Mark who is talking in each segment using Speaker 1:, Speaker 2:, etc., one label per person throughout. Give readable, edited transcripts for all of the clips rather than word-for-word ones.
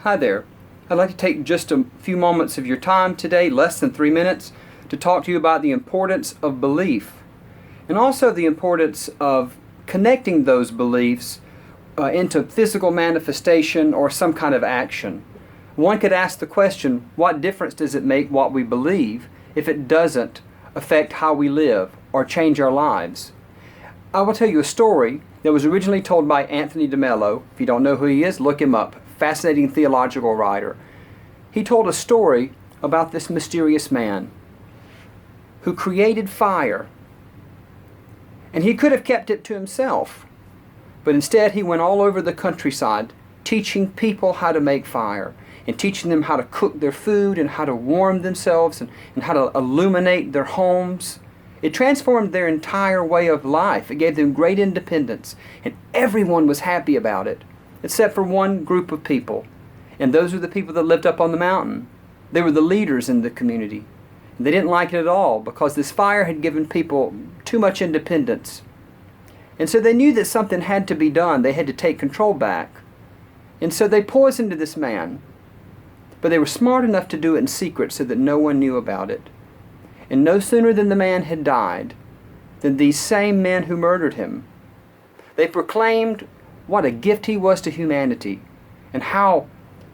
Speaker 1: Hi there. I'd like to take just a few moments of your time today, less than 3 minutes, to talk to you about the importance of belief and also the importance of connecting those beliefs into physical manifestation or some kind of action. One could ask the question, what difference does it make what we believe if it doesn't affect how we live or change our lives? I will tell you a story that was originally told by Anthony DeMello. If you don't know who he is, look him up. Fascinating theological writer. He told a story about this mysterious man who created fire. And he could have kept it to himself, but instead he went all over the countryside teaching people how to make fire and teaching them how to cook their food and how to warm themselves and how to illuminate their homes. It transformed their entire way of life. It gave them great independence, and everyone was happy about it, except for one group of people. And those were the people that lived up on the mountain. They were the leaders in the community. And they didn't like it at all because this fire had given people too much independence. And so they knew that something had to be done. They had to take control back. And so they poisoned this man. But they were smart enough to do it in secret so that no one knew about it. And no sooner than the man had died than these same men who murdered him, they proclaimed what a gift he was to humanity and how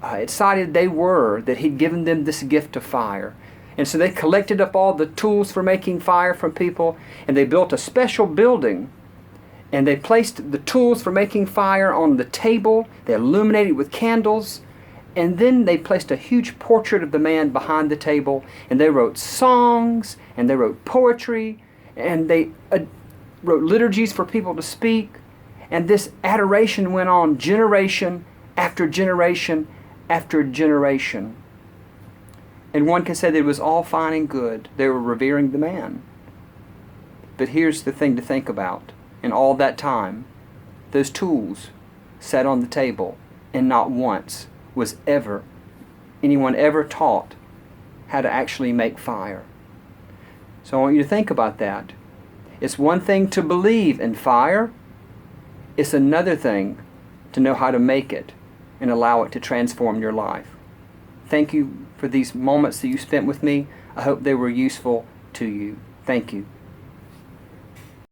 Speaker 1: excited they were that he'd given them this gift of fire. And so they collected up all the tools for making fire from people, and they built a special building, and they placed the tools for making fire on the table. They illuminated it with candles, and then they placed a huge portrait of the man behind the table, and they wrote songs, and they wrote poetry, and they wrote liturgies for people to speak. And this adoration went on generation after generation after generation. And one can say that it was all fine and good. They were revering the man. But here's the thing to think about. In all that time, those tools sat on the table, and not once was anyone ever taught how to actually make fire. So I want you to think about that. It's one thing to believe in fire. It's another thing to know how to make it and allow it to transform your life. Thank you for these moments that you spent with me. I hope they were useful to you. Thank you.